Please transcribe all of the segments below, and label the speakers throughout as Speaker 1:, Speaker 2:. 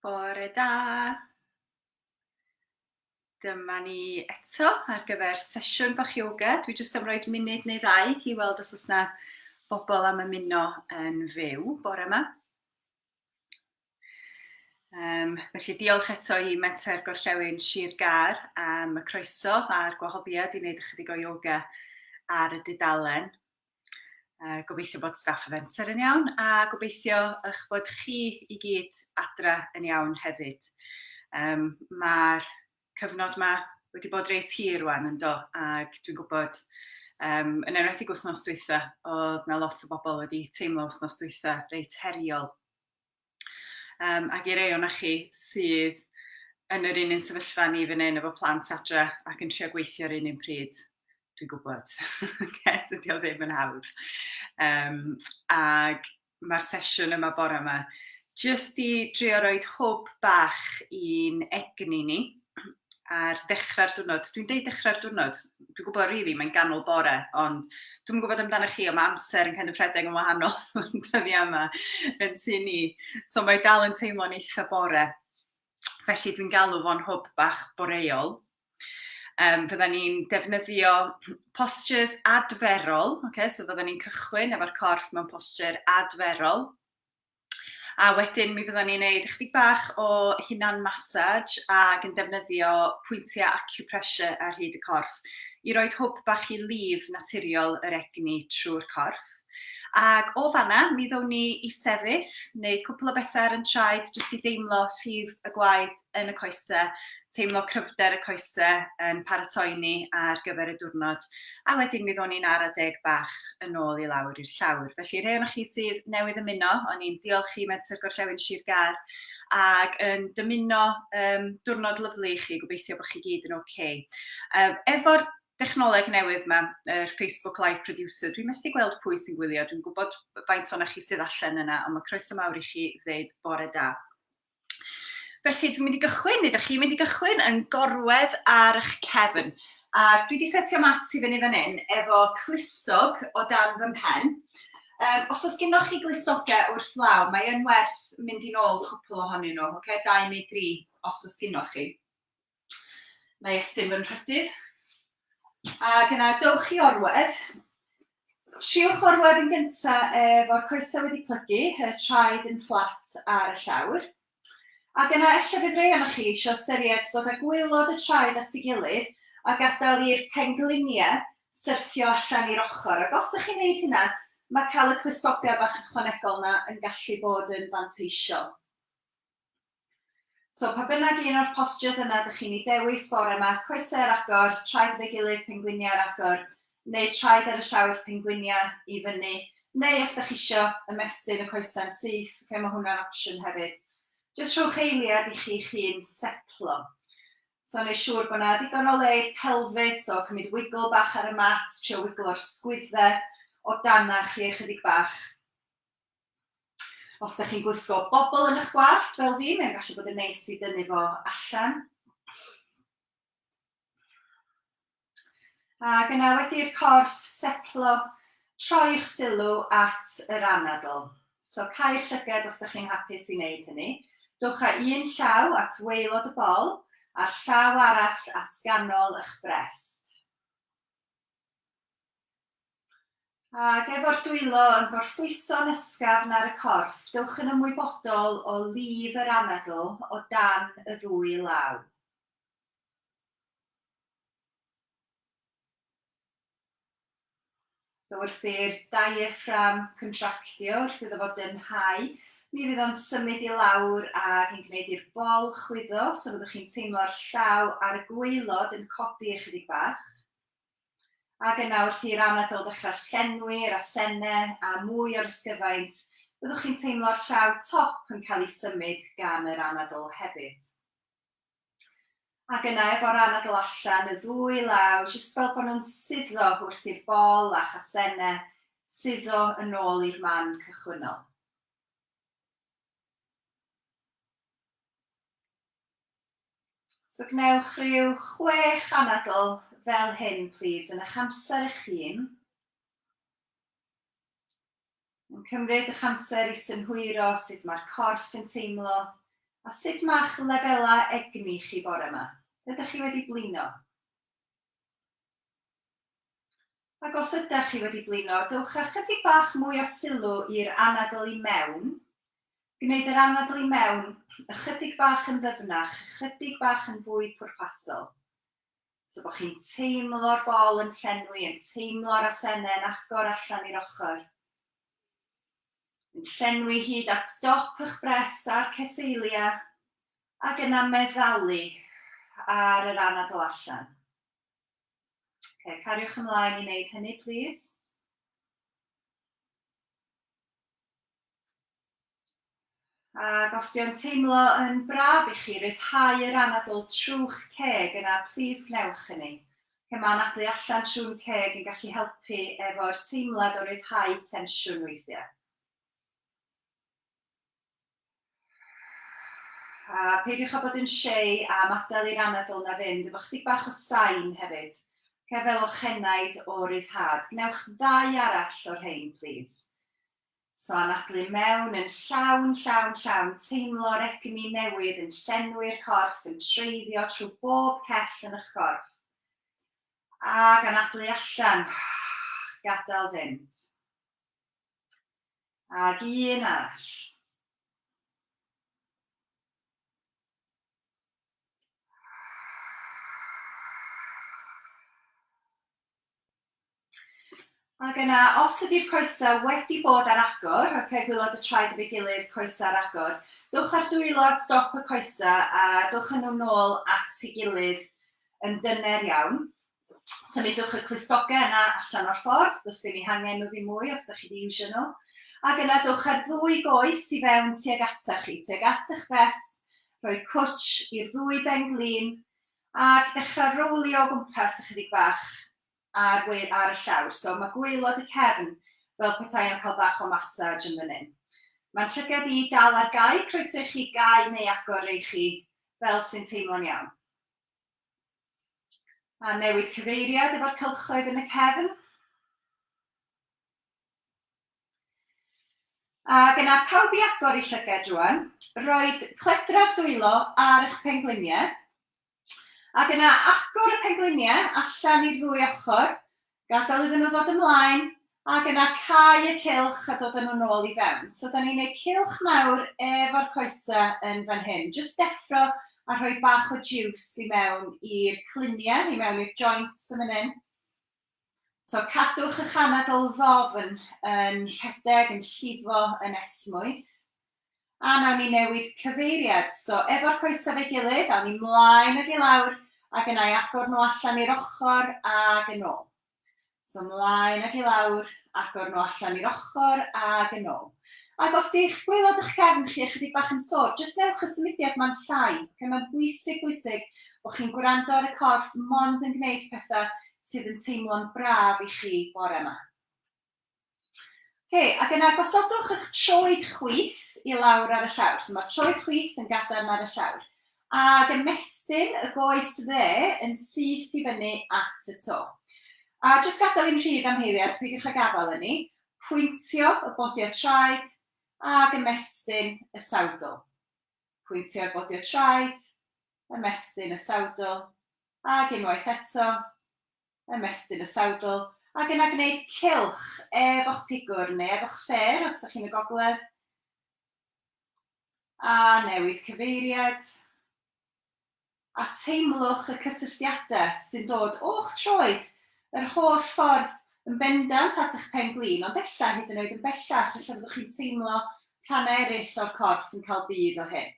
Speaker 1: Bore da. Dyma ni eto ar gyfer sesiwn bach yoga. Dwi jyst am roid munud neu ddau i weld os oes na bobl am ymuno yn fyw bore yma. Felly diolch eto i Menter Gorllewin Sir Gar am y croeso a'r gwahoddiad i wneud ychydig o yoga ar y dudalen. Gobeithio bod staff y Menter yn iawn a gobeithio eich bod chi i gyd adra yn iawn hefyd. Mae'r cyfnod yma wedi bod reit hir rwan yndo, ac dwi'n gwybod yn enwedig wythnos dwytha oedd na lot o bobl wedi teimlo wythnos dwytha reit heriol. Ac i rei o'na chi sydd yn yr un sefyllfa ni fan hyn efo plant adra ac yn trio gweithio ar un pryd. Dwi'n gwybod, dydy o ddim yn hawdd. Ag mae'r sesiwn yma bore yma jyst i drio roid hwb bach i'n egni ni ar dechrau'r diwrnod. Dwi'n deud dechrau'r diwrnod, dwi'n gwybod rili mae'n ganol bore, ond dwi'n gwybod amdano chi, ond mae amser yn cyfredeg yn wahanol dyddi yma yn tu ni. So mae dal yn teimlo'n eitha bore. Felly dwi'n galw fo'n hwb bach boreol. Fydda ni'n defnyddio postures adferol, so fydda ni'n cychwyn efo'r corff mewn posture adferol. A wedyn mi fydda ni'n neud ychydig bach o hunan massage ac yn defnyddio pwyntiau acupressure ar hyd y corff i roed hwb bach i lif naturiol yr egni trwy'r corff. Ac o fanna, mi ddown ni i sefyll, neu cwpl o bethau ar yn traed, jyst i deimlo rhif y gwaed yn y coesau, teimlo cryfder y coesau yn paratoi ni ar gyfer y diwrnod, a wedyn mi ddown ni'n ara deg bach yn ôl i lawr i'r llawr. Felly rhai o'ch chi sydd newydd ymuno, o'n i'n diolch i Menter Gorllewin Sir Gar, ac yn dymuno diwrnod lyflu i chi, gobeithio bod chi gyd yn oce. Efo'r dechnoleg newydd yma, yr Facebook Live Producer, dwi'n methu gweld pwy sy'n gwylio, dwi'n gwybod faint o'na chi sydd allan yna, ond mae croeso mawr i chi ddeud bore da. Felly dwi'n mynd i gychwyn, neu ydych chi'n mynd i gychwyn yn gorwedd ar eich cefn. A dwi wedi setio mat i fyny fan hyn efo clustog o dan fy mhen. Os oes gennych chi glustogau wrth law, mae yn werth mynd i nôl cwpl ohonyn nhw, 2 neu 3 os oes gennych chi. Mae estyn fy nhrydydd. Ac yna, dowch i orwedd. Triwch orwedd yn gyntaf efo'r coesau wedi plygu, y traed yn fflat ar y llawr. Ac yna, ella fydd rei o'ch chi eisiau ystyried dod â gwylod y traed at ei gilydd a gadael i'r pengliniau syrffio allan i'r ochr. Ac os ydych chi'n gwneud hynna, mae cael y clustogau bach ychwanegol yna yn gallu bod yn fanteisiol. So, pa bynnag un o'r postures yna ydych chi'n ei dewis bore yma, coesau ar agor, traed ar ei gilydd, pengliniau ar agor, neu traed ar y llawr, pengliniau i fyny, neu os ydych chi eisiau ymestyn y coesau'n syth, mae hwnna'n opsiwn hefyd. Jyst rhowch eiliad i chi'n setlo. So, neu siŵr bod yna digon o le i'r pelfis, so cymryd wiggle bach ar y mat, trio wiggle o'r sgwyddau, o danach chi ychydig bach. Os ydych chi'n gwisgo bobl yn eich gwallt fel fi, mae'n gallu bod yn neis i dynnu fo allan. Ac yna wedi'r corff setlo, troi'ch sylw at yr anadl. So cau'r llygad os ydych chi'n hapus i wneud hynny. Dowch â un llaw at waelod y bol, a'r llaw arall at ganol eich brest. Ac efo'r dwylo yn gorffwyso'n ysgafn ar y corff, dowch yn ymwybodol o lif yr anadl o dan y ddwy law. So wrth i'r diaphragm contractio, wrth iddo fod yn hau, mi fydd o'n symud i lawr ac yn gwneud i'r bol chwyddo, so fyddwch chi'n teimlo'r llaw ar y gwaelod yn codi ychydig bach. Ac yna wrth i'r anadl ddechrau llenwi, yr asennau a mwy o'r ysgyfaint, byddwch chi'n teimlo'r llaw top yn cael ei symud gan yr anadl hefyd. Ac yna efo'r anadl allan, y ddwy law, jyst fel bod nhw'n suddo wrth i'r bol a'ch asennau, suddo yn ôl i'r man cychwynnol. So gnewch rhyw 6 anadl fel hyn, please, yn eich amser eich hun. Yn cymryd eich amser i synhwyro sut mae'r corff yn teimlo A sut mae'ch lefelau egni chi bore yma? Ydych chi wedi blino? Ac os ydych chi wedi blino, dywch ychydig bach mwy o sylw i'r anadl i mewn. Gwneud yr anadl i mewn ychydig bach yn ddyfnach, ychydig bach yn fwy pwrpasol. So bod chi'n teimlo'r bol yn llenwi, yn teimlo'r asennau yn agor allan i'r ochr. Yn llenwi hyd at dop eich brest a'r ceseilia, ac yna meddalu ar yr anadl allan. Cariwch ymlaen i wneud hynny, please. Ac os di'n teimlo yn braf i chi ryddhau yr anadl trw'ch ceg yna, please gnewch hynny. Mae anadlu allan trwy'n ceg yn gallu helpu efo'r teimlad o ryddhau tensiwn weithiau. A peidiwch â bod yn shei am adael i'r anadl na fynd, efo chydig bach o sain hefyd. Fel ochennaid o ryddhad. Gnewch 2 arall o'r rhain, please. So anadlu mewn yn llawn, teimlo'r egni newydd yn llenwi'r corff, yn treiddio trwy bob cell yn eich corff. Ac anadlu allan, gadael fynd. Ac 1 arall. Ac yna, os ydy'r coesau wedi bod ar agor, gwylod y traed efo'i gilydd, coesau ar agor, dwch ar dwylo at stop y coesau a dwch yn nhw nôl at ei gilydd yn dyner iawn. Symudwch y clustogau yna allan o'r ffordd, does ddim eu hangen nhw ddim mwy os ydych chi wedi iwsio nhw. Ac yna dwch ar 2 goes i fewn tuag ata chi, tuag at eich brest, rhoi cwtsh i'r 2 ben glin, ac dechrau rowlio o gwmpas ychydig bach ar y llawr. So mae gwaelod y cefn fel petai yn cael bach o massage yn fan hyn. Mae'n llygad i dal ar gau, croeso i chi gau neu agor ei chi fel sy'n teimlo'n iawn. A newid cyfeiriad efo'r cylchoedd yn y cefn. Ac yna pawb i agor ei llygad rwan, roed cledra'r dwylo ar eich pengliniau. Ac yna agor y pengliniau allan i'r 2 ochr, gadael iddyn nhw ddod ymlaen, ac yna cau y cylch a dod nhw nôl i fewn. So, da ni'n gwneud cylch mawr efo'r coesau yn fan hyn. Just deffro a rhoi bach o juice i mewn i'r cliniau, i mewn i'r joints yn fan hyn. So, cadwch eich anadl ddofn yn rhedeg, yn llifo, yn esmwyth. A nawn ni newid cyfeiriad. So, efo'r coesau fe'i gilydd, awn ni mlaen ag i lawr, ac yna i agor nhw allan i'r ochr ag yn ôl. So, mlaen ag i lawr, agor nhw allan i'r ochr ag yn ôl. Ac os di'ch gwaelod eich cefn chi ychydig bach yn sôr, jyst newch y symudiad ma'n llai. Mae'n bwysig bod chi'n gwrando ar y corff mond yn gwneud pethau sydd yn teimlo'n braf i chi bore yma. Ac yna gosodwch eich troed chwith i lawr ar y llawr. So mae'r troed chwith yn gadarn ar y llawr. Ac ymestyn y goes dde yn syth i fyny at y to. A jyst gadael i'n rhydd am heiriad, peidiwch ag afal yni. Pwyntio y bodio traed ac ymestyn y sawdl. Pwyntio'r bodio traed, ymestyn y sawdl, ac unwaith eto, ymestyn y sawdl. Ac yna gwneud cylch efo'ch pigwr neu efo'ch ffer, os ydych chi'n y gogledd. A newid cyfeiriad. A teimlwch y cysylltiadau sy'n dod o'ch troed yr holl ffordd yn bendant at eich pen glin, ond bellach hyd yn oed yn bellach, lle fyddwch chi'n teimlo rhannau eraill o'r corff yn cael bydd o hyn.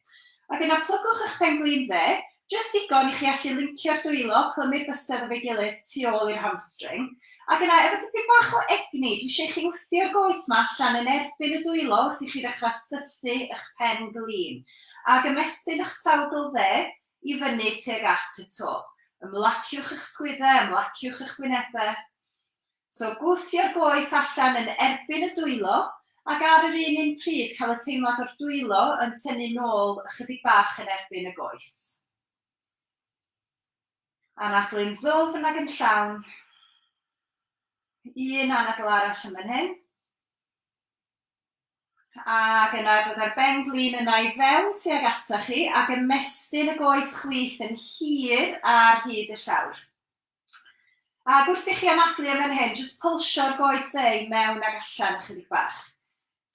Speaker 1: Ac yna plygwch eich pen glin dde, jyst digon i chi allu lincio'r dwylo, clymu'r bysedd efo'i gilydd tu ôl i'r hamstring. Ac yna, efo dipyn bach o egni, dwi eisiau chi wthio'r goes yma allan yn erbyn y dwylo wrth i chi ddechrau sythu eich pen glin. Ac ymestyn eich sawdl dde i fyny tuag at y to. Ymlaciwch eich sgwyddau, ymlaciwch eich gwynebau. So, gwthio'r goes allan yn erbyn y dwylo, ac ar yr un pryd cael y teimlad o'r dwylo yn tynnu nôl ychydig bach yn erbyn y goes. Anadlu'n ddwfn ac yn llawn. Un anadl arall yn fan hyn. Ac yna dod â'r ben glin yna i fewn tuag ata chi, ac ymestyn y goes chwith yn hir ar hyd y llawr. Ac wrth i chi anadlu am hyn, jyst pulsio'r goes dde i mewn ag allan ychydig bach.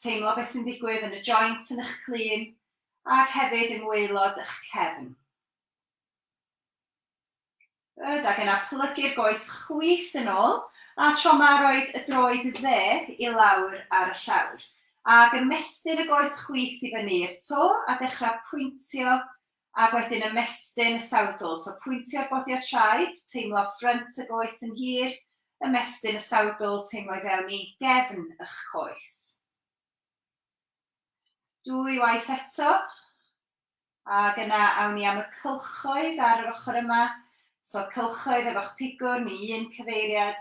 Speaker 1: Teimlo beth sy'n digwydd yn y joint yn eich clun, ac hefyd yn waelod eich cefn. Ac yna plygu'r goes chwith yn ôl, a tro ma roed y droed dde i lawr ar y llawr. Ac ymestyn y goes chwith i fyny'r to, a dechrau pwyntio, ac wedyn ymestyn y sawdl. So pwyntio'r bodiau traed, teimlo ffrynt y goes yn hir, ymestyn y sawdl, teimlo i fewn i gefn eich coes. 2 waith eto, ac yna awn ni am y cylchoedd ar yr ochr yma. So cylchoedd efo'ch pigwrn i 1 cyfeiriad.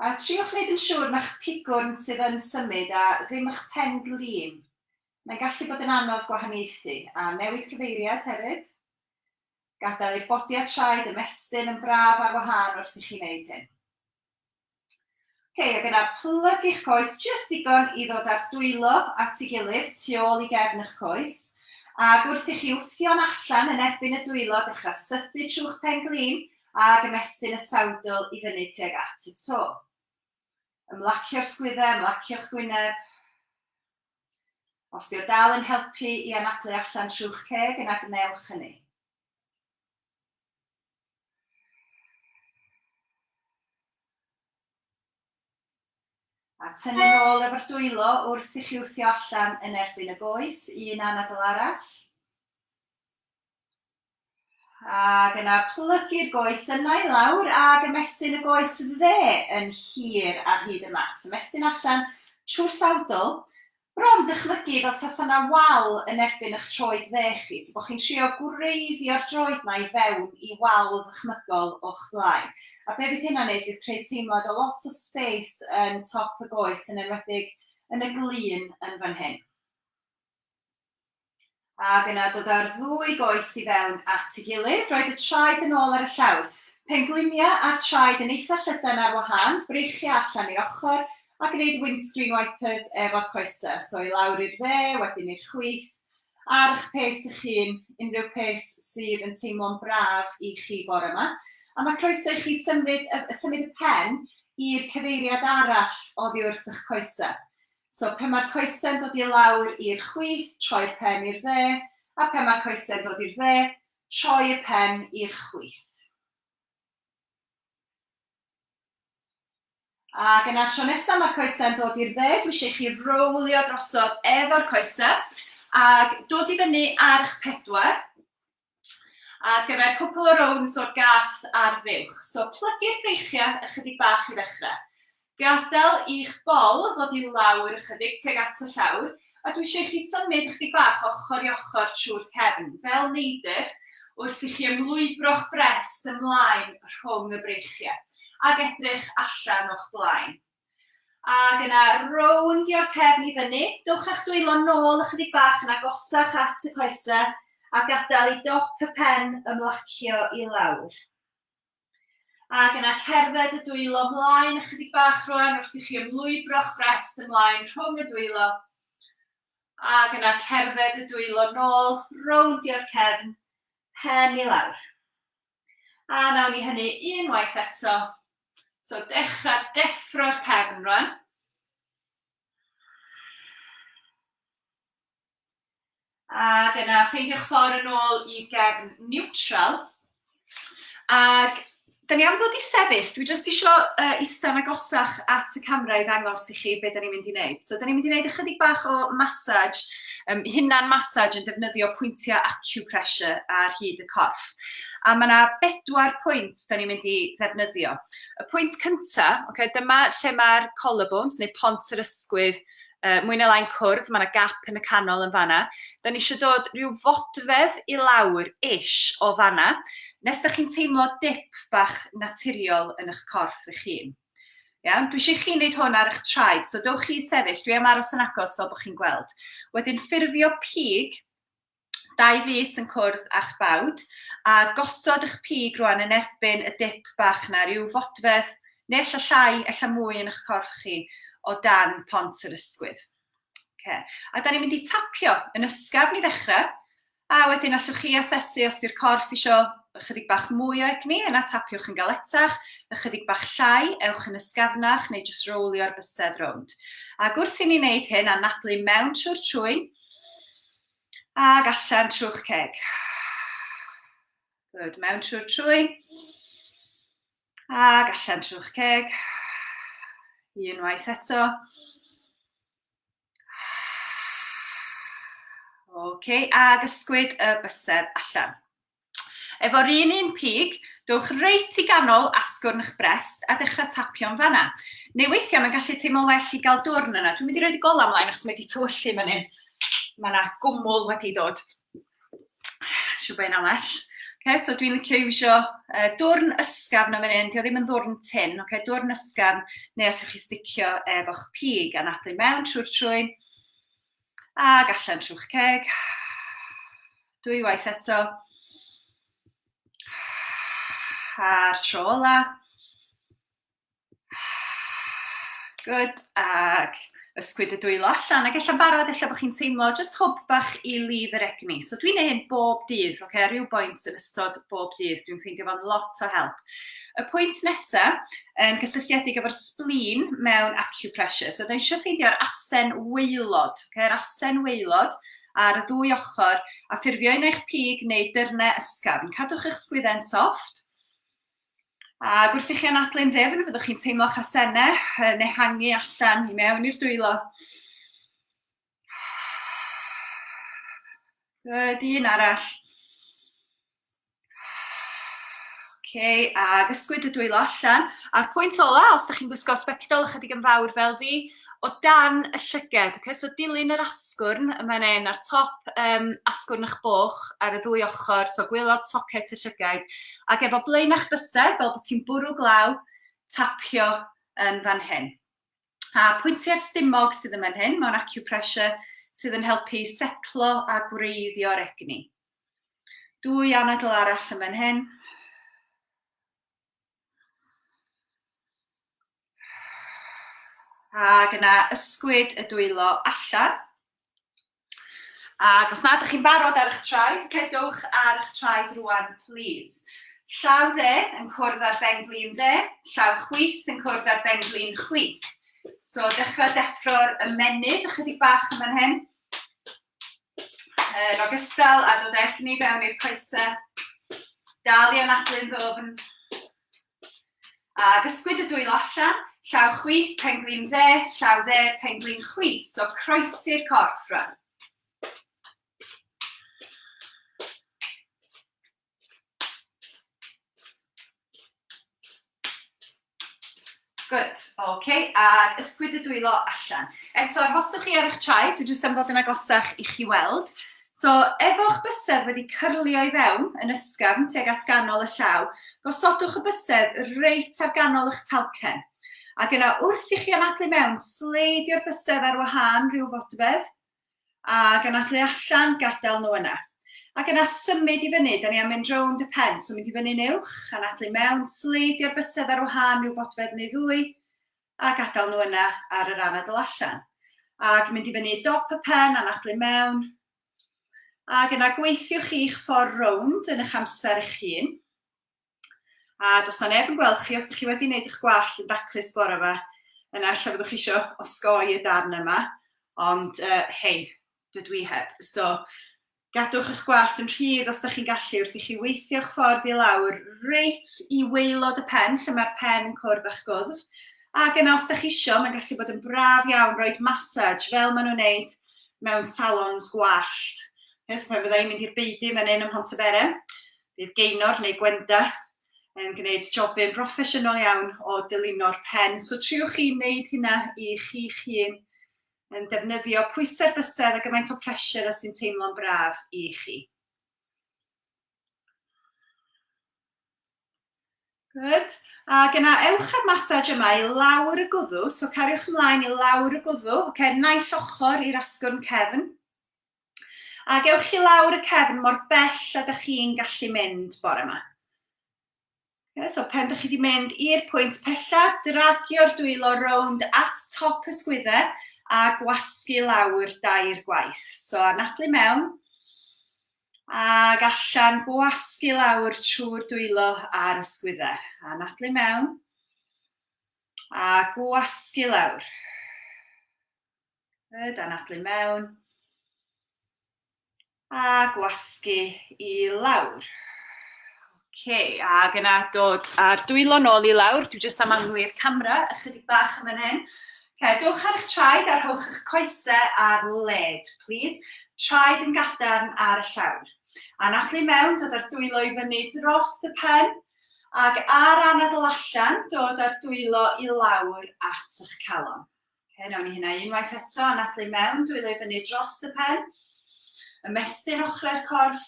Speaker 1: A triwch wneud yn siŵr na'ch pigwrn sydd yn symud a ddim eich pen glin. Mae'n gallu bod yn anodd gwahaniaethu, a newid cyfeiriad hefyd. Gadael i'r bodiau traed ymestyn yn braf ar wahân wrth i chi wneud hyn. Ac yna plygu'ch coes jyst digon i ddod ar dwylo at ei gilydd tu ôl i gefn eich coes. Ac wrth i chi wthio'n allan yn erbyn y dwylo, dechrau sythu trw'ch pen glin ac ymestyn y sawdl i fyny tuag at y to. Ymlacio'r sgwyddau, ymlacio'ch gwyneb. Os di o dal yn helpu i anadlu allan trw'ch ceg, yna gnewch hynny. A tynnu nôl efo'r dwylo wrth i chi wthio allan yn erbyn y goes, un anadl arall. Ac yna plygu'r goes yna i lawr ac ymestyn y goes dde yn hir ar hyd y mat. Ymestyn allan trwy'r sawdl, bron dychmygu fel tasa yna wal yn erbyn eich troed dde chi, so bod chi'n trio gwreiddio'r droed yna i fewn i wal ddychmygol o'ch blaen. A be bydd hynna'n neud fydd creu teimlad o lot o space yn top y goes, yn enwedig yn y glin yn fan hyn. Ac yna dod â'r 2 goes i fewn at ei gilydd, roed y traed yn ôl ar y llawr. Penglinia a traed yn eitha llydan ar wahân, breichio allan i'r ochr, ac gwneud windscreen wipers efo'r coesau. So i lawr i'r dde, wedyn i'r chwith, ar eich pes eich hun, unrhyw pes sydd yn teimlo'n braf i chi bore yma. A mae croeso i chi symud y pen i'r cyfeiriad arall oddi wrth eich coesau. So pe mae'r coesau'n dod i lawr i'r chwith, troi'r pen i'r dde, a pe mae'r coesau'n dod i'r dde, troi y pen i'r chwith. Ac yna tro nesaf mae'r coesau'n dod i'r dde, dwi eisiau chi rowlio drosodd efo'r coesau, ac dod i fyny ar eich pedwar, ar gyfer cwpl o rounds o'r gath a'r fuwch. So plygu'r breichiau ychydig bach i ddechrau. Gadael i'ch bol ddod i lawr ychydig tuag at y llawr, a dwi eisiau chi symud ychydig bach ochr i ochr trwy'r cefn, fel neidr, wrth i chi ymlwybro'ch brest ymlaen rhwng y breichiau, ac edrych allan o'ch blaen. Ac yna rowndio'r cefn i fyny, dowch a'ch dwylo nôl ychydig bach yn agosach at y coesau, a gadael i dop y pen ymlacio i lawr. Ac yna cerdded y dwylo ymlaen ychydig bach rwan wrth i chi ymlwybro'ch brest ymlaen rhwng y dwylo. Ac yna cerdded y dwylo nôl, rowndio'r cefn, pen i lawr. A nawn ni hynny unwaith eto. So dechrau deffro'r cefn rwan. Ac yna ffeindiwch ffordd yn ôl i gefn niwtral. Ac da ni am ddod i sefyll, dwi jyst eisiau eistedd agosach at y camera i ddangos i chi beth da ni'n mynd i wneud. So da ni'n mynd i wneud ychydig bach o massage, hunan massage yn defnyddio pwyntiau acupressure ar hyd y corff. A mae yna 4 pwynt da ni'n mynd i ddefnyddio. Y pwynt cyntaf, dyma lle mae'r collarbones neu pont yr ysgwydd mwy neu lai'n cwrdd, mae yna gap yn y canol yn fanna. Da ni eisiau dod rhyw fodfedd i lawr ish o fanna, nes da chi'n teimlo dip bach naturiol yn eich corff eich hun. Dwi eisiau chi wneud hwn ar eich traed, so dowch chi sefyll, dwi am aros yn agos fel bod chi'n gweld. Wedyn ffurfio pig, 2 fys yn cwrdd a'ch bawd, a gosod eich pig rwan yn erbyn y dip bach na, rhyw fodfedd, neu ella llai, ella mwy yn eich corff chi, o dan pont yr ysgwydd. Okay. A da ni'n mynd i tapio yn ysgafn i ddechrau, a wedyn allwch chi asesu os di'r corff eisiau ychydig bach mwy o egni, yna tapiwch yn galetach, ychydig bach llai, ewch yn ysgafnach, neu jyst rowlio'r bysedd rownd. Ac wrth i ni wneud hyn, anadlu mewn trwy'r trwyn, ac allan trwy'ch ceg. Good, mewn trwy'r trwyn, ac allan trwy'ch ceg. Unwaith eto. Okay, ag ysgwyd y bysedd allan. Efo'r un pig, dowch reit i ganol asgwrn eich brest a dechrau tapio'n fanna. Neu weithiau mae'n gallu teimlo well i gael dwrn yna. Dwi'n mynd i roed y gola ymlaen achos mae wedi tywyllu fan hyn. Mae yna gwmwl wedi dod. Siw bod yna well. Okay, so dwi'n licio iwsio dwrn ysgafn am fan hyn. Dio ddim yn dwrn tin. Okay, dwrn ysgafn neu allwch chi sticio efo'ch pig a nadlu mewn trwy'r trwyn. Ag allan trwy'ch ceg. Dwy waith eto. A'r tro ola. Good. Ag ysgwyd y dwylo allan. Ac ella'n barod, ella bod chi'n teimlo just hwb bach i lif yr egni. So dwi'n neud hyn bob dydd, okay? Rhyw bwynt yn ystod bob dydd. Dwi'n ffeindio fo'n lot o help. Y pwynt nesaf, yn gysylltiedig efo'r spleen mewn acupressure. So da eisiau ffeindio'r asen waelod. Okay? Yr asen waelod ar y ddwy ochr a ffurfio un eich pig neu dyrnau ysgafn. Cadwch eich sgwydden soft. A wrth i chi anadlu'n ddefn, fyddwch chi'n teimlo chasennau neu hangu allan i mewn i'r dwylo. Good, un arall. Okay, ag ysgwyd y dwylo allan. A'r pwynt ola, os da chi'n gwisgo sbectol ychydig yn fawr fel fi, o dan y llyged. Okay? So dilyn yr asgwrn yma'n un ar top asgwrn eich boch ar y ddwy ochr, so gwylod socket y llyged. Ac efo blaen eich bysedd, fel bod ti'n bwrw glaw, tapio yn fan hyn. A pwyntiau'r stumog sydd yn fan hyn, mewn acupressure, sydd yn helpu setlo a gwreiddio'r egni. Dwy anadl arall yn fan hyn. Ac yna ysgwyd y dwylo allan. Ac os nad ydych chi'n barod ar eich traed, cedwch ar eich traed rwan, please. Llaw dde yn cwrdd ar ben glin dde, llaw chwith yn cwrdd ar ben glin chwith. So dechrau deffro'r ymenydd ychydig bach yn fan hyn. Yn ogystal a dod egni fewn i'r coesau. Dal i anadlu'n ddofn. Ac ysgwyd y dwylo allan. Llaw chwith, pen glin dde, llaw dde, pen glin chwith. So croesi'r corff rwan. Good, okay, a ysgwyd y dwylo allan. Eto, arhoswch chi ar eich traed, dwi'n jyst am ddod yn agosach i chi weld. So, efo'ch bysedd wedi cyrlio i fewn yn ysgafn tuag at ganol y llaw, gosodwch y bysedd reit ar ganol eich talcen. Ac yna, wrth i chi anadlu mewn, sleidio'r bysedd ar wahân rhyw fodfedd, ac anadlu allan, gadael nhw yna. Ac yna, symud i fyny, da ni am mynd rownd y pen, so mynd i fyny uwch, anadlu mewn, sleidio'r bysedd ar wahân rhyw fodfedd neu ddwy, a gadael nhw yna ar yr anadl allan. Ac mynd i fyny dop y pen, anadlu mewn, ac yna gweithiwch chi'ch ffordd rownd yn eich amser eich hun. A dos na neb yn gweld chi, os ydych chi wedi gwneud eich gwallt yn daclus bore yma, yna lle fyddwch chi eisiau osgoi y darn yma, ond hei, dydw i heb. So, gadwch eich gwallt yn rhydd os ydych chi'n gallu wrth i chi weithio'ch ffordd i lawr reit i waelod y pen, lle mae'r pen yn cwrdd â'ch gwddf. Ac yna os ydych chi eisiau, mae'n gallu bod yn braf iawn roed massage fel maen nhw'n wneud mewn salons gwallt. So, pan fydda i'n mynd i'r beidy fan hyn ym Mhontyfere, bydd Gaynor neu Gwenda yn gwneud jobyn proffesiynol iawn o dyluno'r pen. So triwch chi wneud hynna i chi'ch hun yn defnyddio pwysau'r bysedd a gymaint o pressure a sy'n teimlo'n braf i chi. Good. Ac yna, ewch ar massage yma i lawr y gwddw. So cariwch ymlaen i lawr y gwddw. Okay, naill ochr i'r asgwrn cefn. Ac ewch i lawr y cefn mor bell a dych chi'n gallu mynd bore yma. Okay, so pen dych chi wedi mynd i'r pwynt pella, dragio'r dwylo rownd at top y sgwyddau a gwasgu lawr dair gwaith. So anadlu mewn, ac allan gwasgu lawr trwy'r dwylo a'r ysgwyddau. Anadlu mewn, a gwasgu lawr. Anadlu mewn, a gwasgu i lawr. Ac yna dod a'r dwylo nôl i lawr, dwi jyst am anglu'r camera ychydig bach yn fan hyn. Dowch ar eich traed a rhowch eich coesau ar led, please. Traed yn gadarn ar y llawr. Anadlu mewn, dod ar dwylo i fyny dros y pen, ac ar anadl allan, dod ar dwylo i lawr at eich calon. Nawn ni hynna unwaith eto, anadlu mewn, dwylo i fyny dros y pen, ymestyn ochrau'r corff,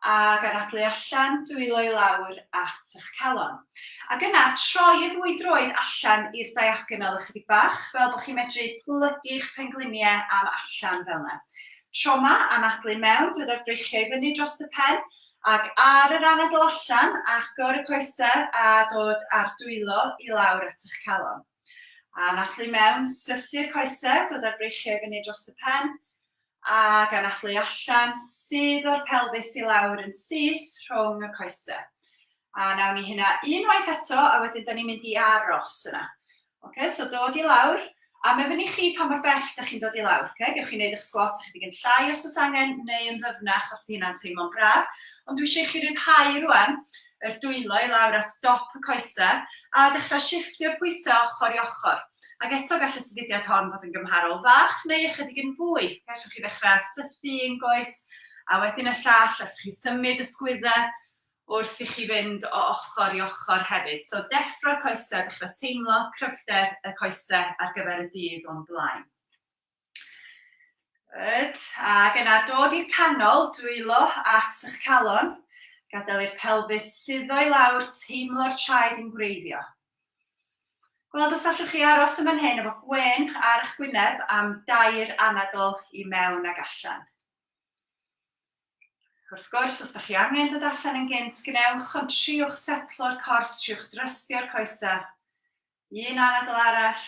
Speaker 1: ac anadlu allan, dwylo i lawr at eich calon. Ac yna, troi y ddwy droed allan i'r diagonal ychydig bach, fel bod chi'n medru plygu'ch pengliniau am allan fel yna. Tro yma, anadlu mewn, dod ar breichiau fyny dros y pen, ac ar yr anadl allan, agor y coesau a dod ar dwylo i lawr at eich calon. Anadlu mewn, syrthio'r coesau, dod ar breichiau fyny dros y pen, ac anadlu allan, sydd o'r pelfis i lawr yn syth rhwng y coesau. A nawn ni hynna unwaith eto, a wedyn da ni'n mynd i aros yna. So dod i lawr, a mae fyny chi pa mor bell da chi'n dod i lawr. Gewch chi wneud eich sgwat chydig yn llai os oes angen, neu yn ddyfnach os di hynna'n teimlo'n braf. Ond dwi eisiau chi ryddhau rwan yr dwylo i lawr at dop y coesau, a dechrau shifftio'r pwysau ochr i ochr. Ac eto gall y sefydliad hon fod yn gymharol fach neu ychydig yn fwy. Gallwch chi ddechrau sythu un goes, a wedyn y llall, allwch chi symud y sgwyddau wrth i chi fynd o ochr i ochr hefyd. So deffro'r coesau, dechrau teimlo cryfder y coesau ar gyfer y dydd o'n blaen. Ac yna dod i'r canol, dwylo at eich calon, gadael i'r pelfis suddo i lawr, teimlo'r traed yn gwreiddio. Wel, os allwch chi aros yma'n hyn efo gwen ar eich gwyneb am dair anadl i mewn ag allan. Wrth gwrs, os ydych chi angen dod allan yn gynt, gnewch ond triwch setlo'r corff, triwch drystio'r coesau. Un anadl arall,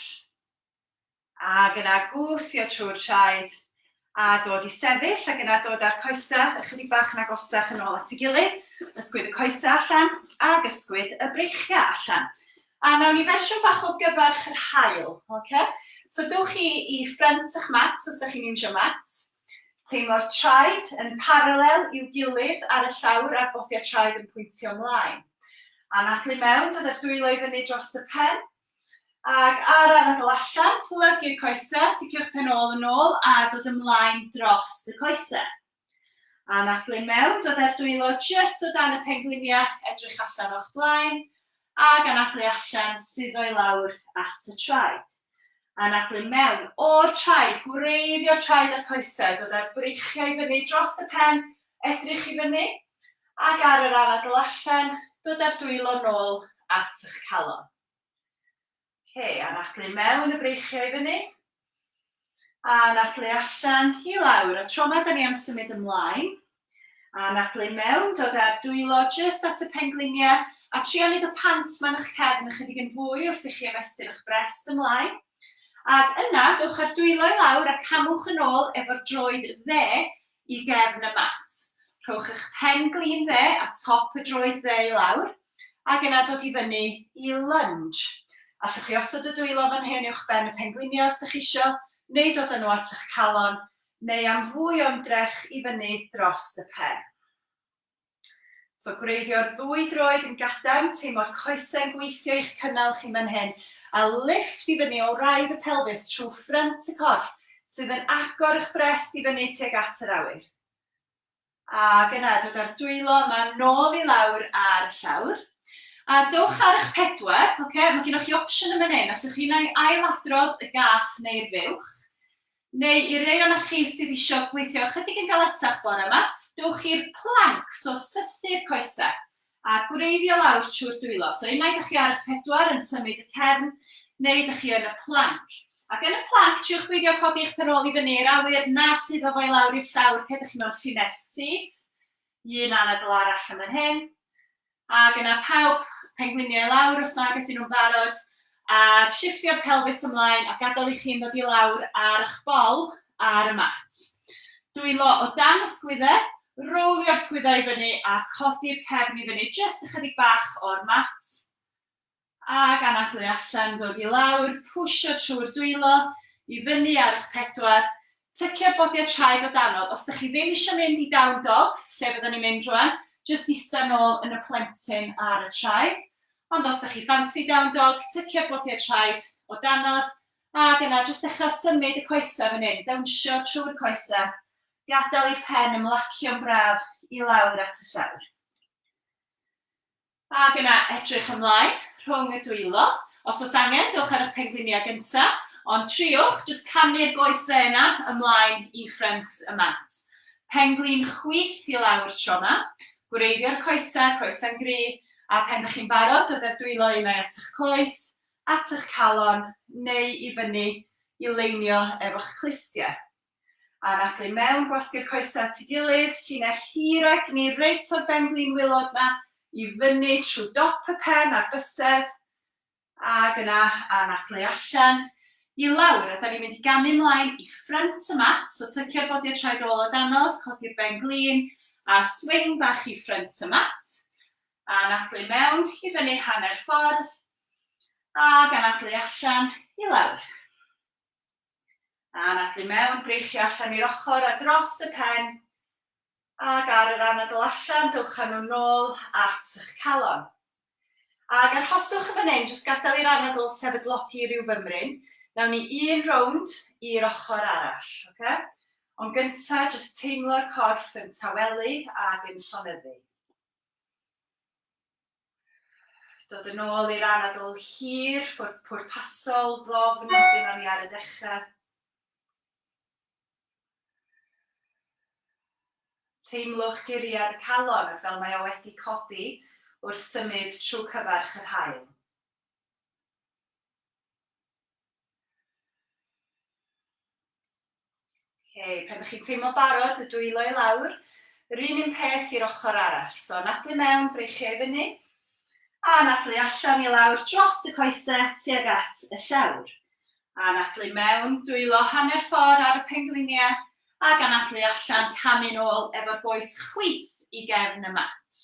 Speaker 1: ac yna gwthio trwy'r traed, a dod i sefyll, ac yna dod â'r coesau ychydig bach yn agosach yn ôl at ei gilydd, ysgwyd y coesau allan, ac ysgwyd y breichiau allan. A nawn ni fersiwn bach o gyfarch yr haul. So dowch chi i ffrynt eich mat, os ydych chi'n iwsio mat. Teimlo'r traed yn paralel i'w gilydd ar y llawr a'r bodiau traed yn pwyntio ymlaen. Anadlu mewn, dod ar dwylo i fyny dros y pen. Ac ar anadl allan, plygu'r coesau, sticiwch pen ôl yn ôl a dod ymlaen dros y coesau. Anadlu mewn, dod ar dwylo just o dan y pengliniau, edrych allan o'ch blaen. Ac anadlu allan, suddo i lawr at y traed. Anadlu mewn o'r traed, gwreiddio'r traed a'r coesau, dod ar breichiau i fyny dros y pen, edrych i fyny, ac ar yr anadl allan, dod ar dwylo nôl at eich calon. Anadlu mewn y breichiau i fyny, a anadlu allan i lawr. A tro yma, da ni am symud ymlaen. Anadlu mewn, dod ar dwylo just at y pengliniau, a trio wneud y pant ma'n eich cefn ychydig yn fwy wrth i chi ymestyn eich brest ymlaen. Ac yna, dowch ar dwylo i lawr a camwch yn ôl efo'r droed dde i gefn y mat. Rhowch eich pen glin dde a top y droed dde i lawr, ac yna dod i fyny i lunge. Allwch chi osod y dwylo fan hyn uwch ben y pengliniau os ydych chi isio, neu dod â nhw at eich calon, neu am fwy o ymdrech i fyny dros y pen. So gwreiddio'r ddwy droed yn gadarn, teimlo'r coesau'n gweithio i'ch cynnal chi fan hyn, a lift i fyny o wraidd y pelfis trwy ffrynt y corff, sydd yn agor eich brest i fyny tuag at yr awyr. Ac yna, dod ar dwylo yma nôl i lawr ar y llawr. A dowch ar eich pedwar, mae gennych chi opsiwn yn fan hyn, allwch chi ailadrodd y gath neu'r fuwch, neu i rei o'na chi sydd eisiau gweithio chydig yn galetach bore yma, dowch chi'r plank, so sythu'r coesau, a gwreiddio lawr trwy'r dwylo. So unai ydych chi ar eich pedwar yn symud y cefn, neu ydych chi yn y plank. Ac yn y plank, triwch beidio codi eich pen ôl i fyny'r awyr, na sydd o fo i lawr i'r llawr, cydych chi mewn llinell syth, un anadl arall yn fan hyn, ac yna pawb pengliniau lawr os nag ydyn nhw'n barod, A shiftio'r pelvis ymlaen a gadael i chi'n dod i lawr ar eich bol ar y mat. Dwylo o dan y sgwyddau, rolio'r sgwyddau i fyny a codi'r cefn i fyny, jyst ychydig bach o'r mat. Ac anadlu allan, dod i lawr, pwysio trwy'r dwylo, i fyny ar eich pedwar, tycio'r bodiau traed o danodd. Os ydych chi ddim eisiau mynd i down dog, lle byddwn ni'n mynd rwan, jyst eistedd nôl yn y plentyn ar y traed. Ond os ydych chi fancy down dog, tycio'r bodiau traed o danodd, ac yna jyst dechrau symud y coesau fan hyn, dawnsio trwy'r coesau, gadael i'r pen ymlacio'n braf i lawr at y llawr. Ac yna edrych ymlaen rhwng y dwylo. Os oes angen, dewch ar eich pengliniau gyntaf, ond triwch, jyst camu'r goesau yna ymlaen i ffrynt y mat. Penglin chwith i lawr tro yma, gwreiddio'r coesau'n gry, a pen ydych chi'n barod, dod â'r dwylo unau at eich coes, at eich calon, neu i fyny i leinio efo'ch clustiau. A anadlu mewn, gwasgu'r coesau at ei gilydd, llinell hir ac ni reit o'r benglin wilod na, i fyny trwy dop y pen a'r bysedd, ac yna anadlu allan, i lawr, a da ni'n mynd i gamu ymlaen i ffrynt y mat, so tycio'r bodiau traed ôl o danodd, codi'r benglin, a swing bach i ffrynt y mat. A anadlu mewn i fyny hanner ffordd, ac anadlu allan i lawr. A anadlu mewn, breichio allan i'r ochr a dros y pen, ac ar yr anadl allan, dewch â nhw nôl at eich calon. Ac arhoswch y fan hyn, jyst gadael i'r anadl sefydlogi rhyw fymryn, nawn ni un rownd i'r ochr arall, okay? Ond gyntaf, jyst teimlo'r corff yn tawelu ac yn llonyddu. Dod yn ôl i'r anadl hir, pwrpasol, ddofn, ydyn o'n i ar y dechrau. Teimlwch guriad y calon fel mae o wedi codi wrth symud trwy cyfarch yr haul. Pan ydych chi'n teimlo barod, y dwylo i lawr, yr un peth i'r ochr arall. So, anadlu mewn, breichio i fyny, a anadlu allan i lawr dros y coesau tuag at y llawr. A anadlu mewn, dwylo hanner ffordd ar y pengliniau, ac anadlu allan camu nôl efo'r goes chwith i gefn y mat.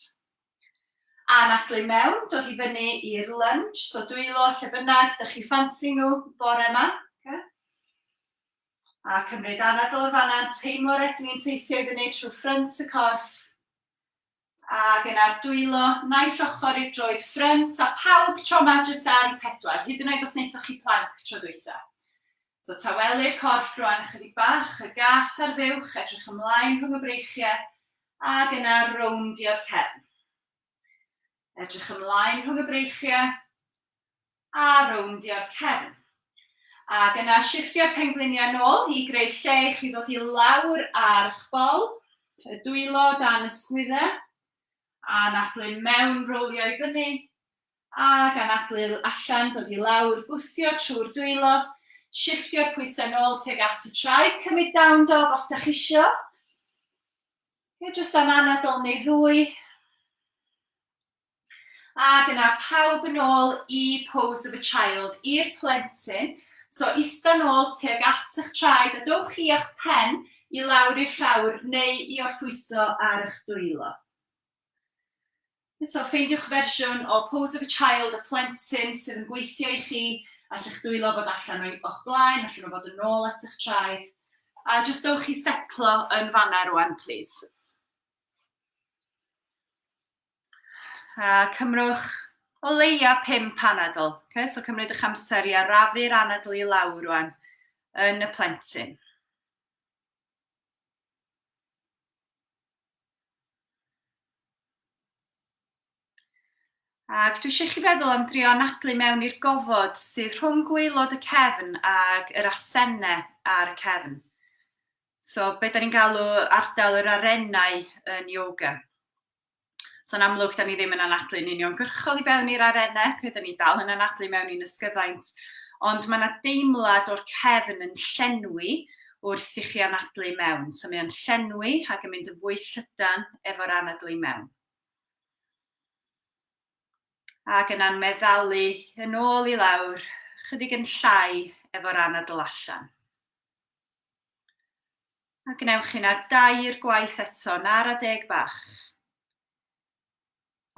Speaker 1: A anadlu mewn, dod i fyny i'r lunge, so dwylo lle bynnag, ydych chi ffansi nhw bore yma. Okay? A cymryd anadl y fanna, teimlo'r egni'n teithio i fyny trwy ffrynt y corff. Ac yna dwylo, naill ochr i'r droed ffrynt, a pawb tro yma jyst ar i pedwar, hyd yn oed os wnaethoch chi plank tro dwytha. So tawelu'r corff rwan ychydig bach, y gath ar fuwch, edrych ymlaen rhwng y breichiau, ac yna rowndio'r cefn. Edrych ymlaen rhwng y breichiau, a rowndio'r cefn. Ac yna shiftio'r pengliniau nôl i greu lle i chi ddod i lawr ar eich bol, y dwylo dan y sgwyddau, a anadlu mewn rolio i fyny, ac anadlu allan dod i lawr, gwthio trwy'r dwylo, shiftio'r pwysau nôl tuag at y traed, cymryd down dog os ydych chi isio. Jyst am anadl neu ddwy. Ac yna pawb yn ôl i pose of a child, i'r plentyn. So ista nôl tuag at eich traed, a dowch chi eich pen i lawr i'r llawr neu i orffwyso ar eich dwylo. So ffeindiwch fersiwn o pose of a child, y plentyn sydd yn gweithio i chi, allwch dwylo fod allan o'ch blaen, allwch fod yn ôl at eich traed. A jyst dowch chi setlo yn fanna rwan, please. A cymrwch o leia 5 anadl. Okay? So cymryd eich amser i arafu'r anadl i lawr rwan yn y plentyn. Ac dwi eisiau chi feddwl am drio anadlu mewn i'r gofod sydd rhwng gwaelod y cefn ag yr asennau ar y cefn. So, be da ni'n galw ardal yr arenau yn yoga. So, yn amlwg, da ni ddim yn anadlu'n uniongyrchol i fewn i'r arenau, da ni dal yn anadlu mewn i'n ysgyfaint, ond mae yna deimlad o'r cefn yn llenwi wrth i chi anadlu mewn. So, mae o'n llenwi ac yn mynd yn fwy llydan efo'r anadlu mewn. Ac yna'n meddalu yn ôl i lawr, chydig yn llai efo'r anadl allan. A gnewch un ar 2 gwaith eto, na'r a 10 bach.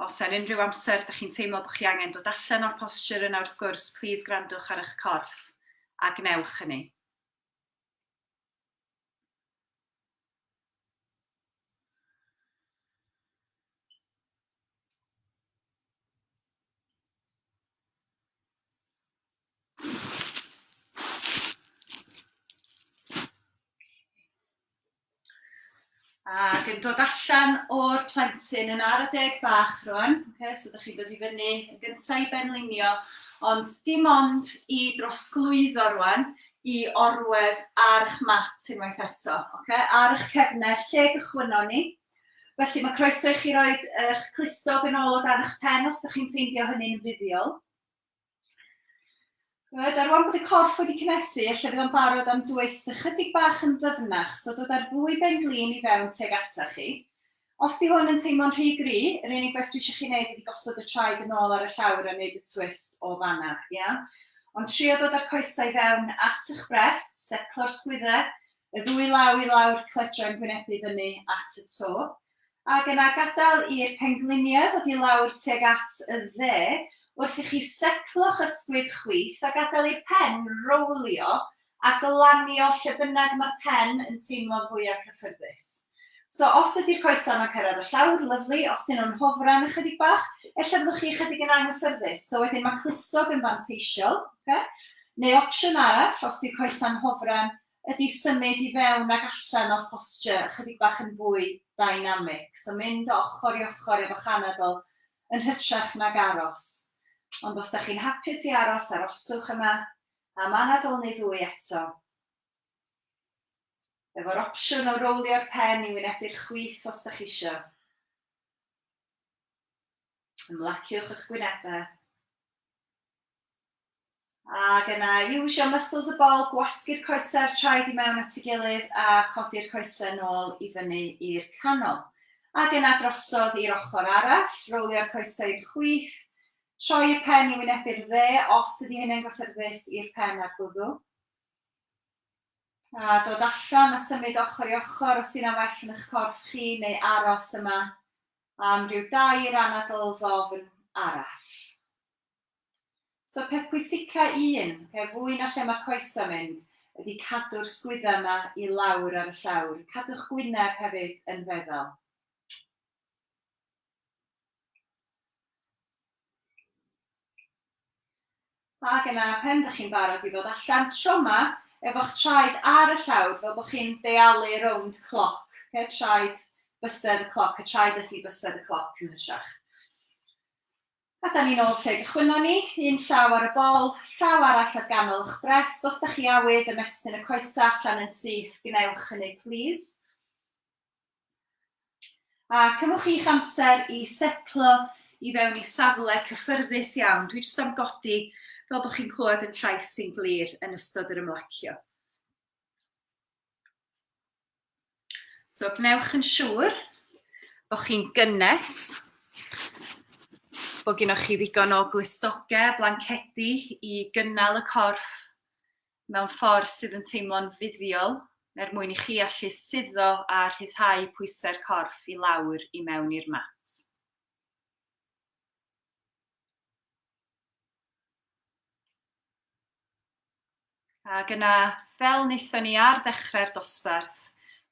Speaker 1: Os ar unrhyw amser ydych chi'n teimlo bod chi angen dod allan o'r posture yna wrth gwrs, plis gwrandwch ar eich corff a gnewch hynny. Ac yn dod allan o'r plentyn yn ar y 10 bach rwan, so ydych chi'n dod i fyny yn gyntaf i benlinio, ond dim ond i drosglwyddo rwan i orwedd ar eich mat unwaith eto, ar eich cefnau, lle gychwynon ni. Felly mae croeso i chi roi eich clustog yn ôl o dan eich pen os ydych chi'n ffeindio hynny'n fuddiol. A rwan bod y corff wedi cynnesu, lle fydd o'n barod am dwys ychydig bach yn ddyfnach, so dod ar fwy benglin i fewn teg ata chi. Os di hwn yn teimlo'n rhy gry, yr unig beth dwi eisiau chi wneud ydy gosod y traed yn ôl ar y llawr a wneud y twist o fanna. Ond trio dod â'r coesau fewn at eich brest, setlo'r sgwyddau, y ddwy law i lawr cledra'n gwynebu fyny at y to. Ac yna gadael i'r pengliniau ddod i lawr tuag at y dde, wrth i chi setlo'ch ysgwydd chwith a gadael i'r pen rowlio a glanio lle bynnag mae'r pen yn teimlo fwyaf cyffyrddus. So os ydy'r coesau yma'n cyrraedd y llawr, lyflu, os dyn nhw'n hofran ychydig bach, efallai fyddwch chi ychydig yn anghyffyrddus. So wedyn mae clustog yn fanteisiol, neu opsiwn arall, os ydy'r coesau'n hofran, ydy symud i fewn ac allan o'r posture ychydig bach yn fwy dynamic. So mynd o ochr i ochr efo'ch anadl yn hytrach nag aros. Ond os ydych chi'n hapus i aros, aroswch yma am anadl neu ddwy eto. Efo'r opsiwn o rowlio'r pen i wynebu'r chwith os ydych chi eisiau. Ymlaciwch eich gwynebau. Ac yna, use your muscles y bol, gwasgu'r coesau'r traed i mewn at ei gilydd a codi'r coesau nôl i fyny i'r canol. Ac yna drosodd i'r ochr arall, rowlio'r coesau i'r chwith, troi y pen i wynebu'r dde os ydy hynny'n gyffyrddus i'r pen ar gwddw. A dod allan a symud ochr i ochr os ydy'n well yn eich corff chi neu aros yma am ryw 2 anadl ddofn arall. So peth pwysica fwy na lle mae coesau mynd, ydy cadw'r sgwyddau yma i lawr ar y llawr. Cadw'ch gwyneb hefyd yn feddal. Ac yna, pen ydych chi'n barod i ddod allan tro yma, efo'ch traed ar y llawr, fel bod chi'n dealu rownd cloc. Traed bysedd y cloc, y traed ydi bysedd y cloc yn hytrach. A da ni'n ôl lle gychwynon ni, un llaw ar y bol, llaw arall ar ganol eich brest. Os da chi awydd ymestyn y coesau allan yn syth, gnewch hynny, please. A cymwch chi'ch amser i setlo i fewn i safle cyffyrddus iawn. Dwi jyst am godi fel bod chi'n clywed yn llais sy'n glir yn ystod yr ymlacio. So gnewch yn siŵr bod chi'n gynnes, bod gennych chi ddigon o glustogau, blancedi i gynnal y corff mewn ffordd sydd yn teimlo'n fuddiol, mwyn i chi allu suddo a rhyddhau pwysau'r corff i lawr i mewn i'r mat. Ac yna, fel wnaethon ni ar ddechrau'r dosbarth,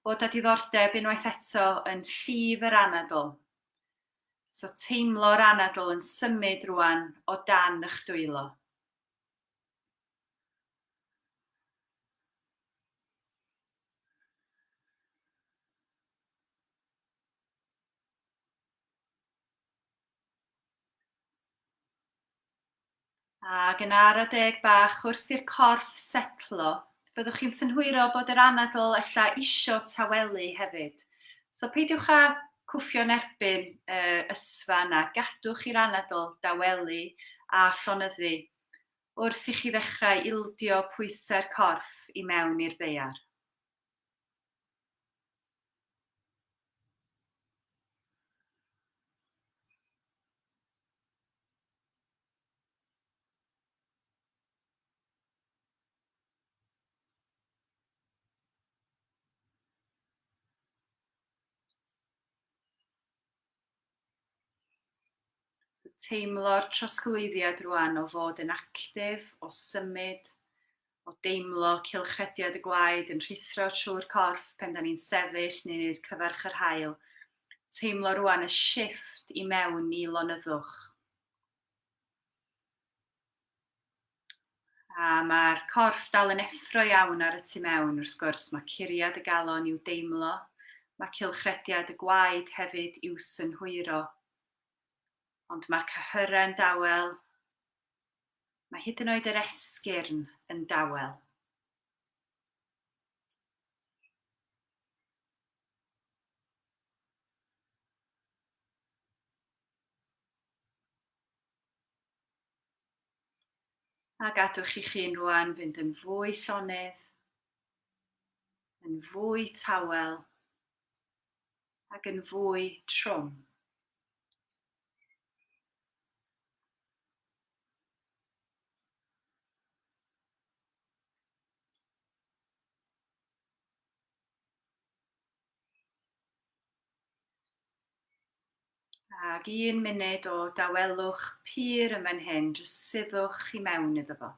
Speaker 1: bod â diddordeb unwaith eto yn llif yr anadl. So teimlo'r anadl yn symud rwan o dan eich dwylo. Ac yn ar y 10 bach wrth i'r corff setlo, byddwch chi'n synhwyro bod yr anadl ella isio tawelu hefyd. So peidiwch â cwffio'n erbyn ysfan a gadwch i'r anadl dawelu a llonyddu wrth i chi ddechrau ildio pwysau'r corff i mewn i'r ddaear. Teimlo'r trosglwyddiad rwan o fod yn actif, o symud, o deimlo cylchrediad y gwaed yn rhithro trwy'r corff pen da ni'n sefyll neu wneud cyfarch yr haul. Teimlo rwan y shifft i mewn i lonyddwch. A mae'r corff dal yn effro iawn ar y tu mewn wrth gwrs. Mae curiad y galon i'w deimlo. Mae cylchrediad y gwaed hefyd i'w synhwyro. Ond mae'r cyhyra'n dawel. Mae hyd yn oed yr esgyrn yn dawel. A gadwch i chi'n rwan fynd yn fwy llonydd, yn fwy tawel, ac yn fwy trwm. Ac 1 munud o dawelwch pur yn fan hyn, jyst suddwch i mewn iddo fo.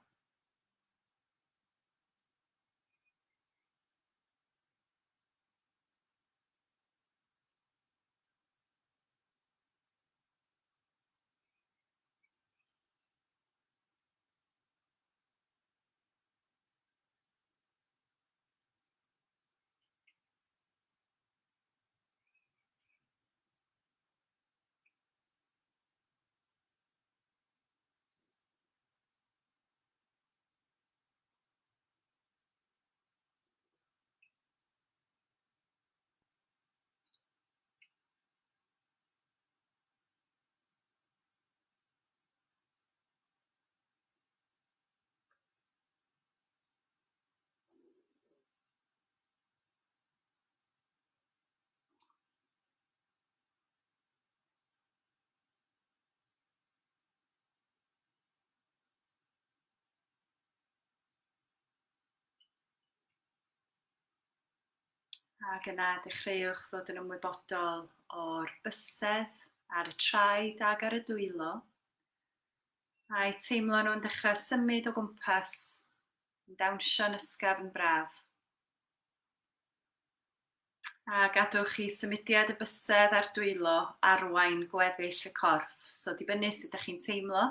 Speaker 1: Ac yna dechreuwch ddod yn ymwybodol o'r bysedd ar y traed ag ar y dwylo. A'i teimlo nhw'n dechrau symud o gwmpas, yn dawnsio'n ysgafn braf. A gadwch chi symudiad y bysedd a'r dwylo arwain gweddill y corff. So dibynnu sut ydych chi'n teimlo.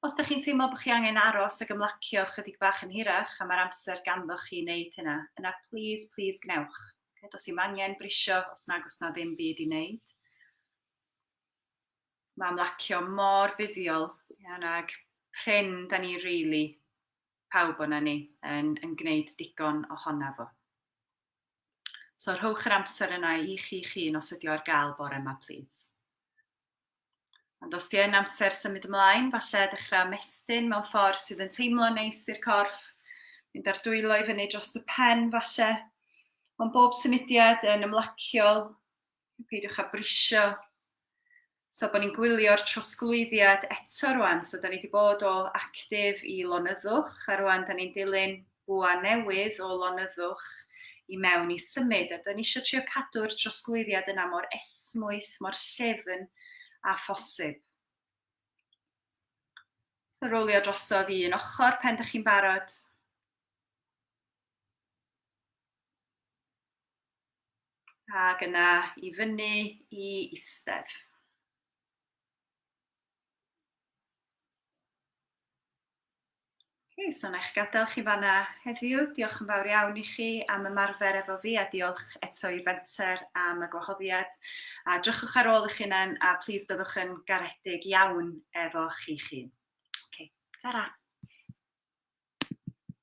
Speaker 1: Os ydych chi'n teimlo bod chi angen aros ac ymlacio chydig bach yn hirach a mae'r amser ganddoch chi wneud hynna, yna please gnewch. Does i'm angen brisio os na ddim byd i wneud. Mae ymlacio mor fuddiol, ag prin da ni rili, pawb o'na ni, yn gwneud digon ohona fo. So rhowch yr amser yna i chi hun os ydi o ar gael bore yma, please. Ond os di yn amser symud ymlaen, falle dechrau mestyn mewn ffordd sydd yn teimlo neis i'r corff, mynd ar dwylo i fyny dros y pen falle. Ond bob symudiad yn ymlaciol, peidiwch â brisio. So bod ni'n gwylio'r trosglwyddiad eto rwan, so da ni wedi bod o actif i lonyddwch, a rwan da ni'n dilyn bwa newydd o lonyddwch i mewn i symud. A da ni eisiau trio cadw'r trosglwyddiad yna mor esmwyth, mor llefyn a phosib. So rowlio drosodd i un ochr pen ydych chi'n barod. Ac yna i fyny i istedd. So na eich gadael chi fanna heddiw. Diolch yn fawr iawn i chi am ymarfer efo fi a diolch eto i'r Menter am y gwahoddiad. A drychwch ar ôl eich hunan a please byddwch yn garedig iawn efo chi'ch hun. Okay, tara.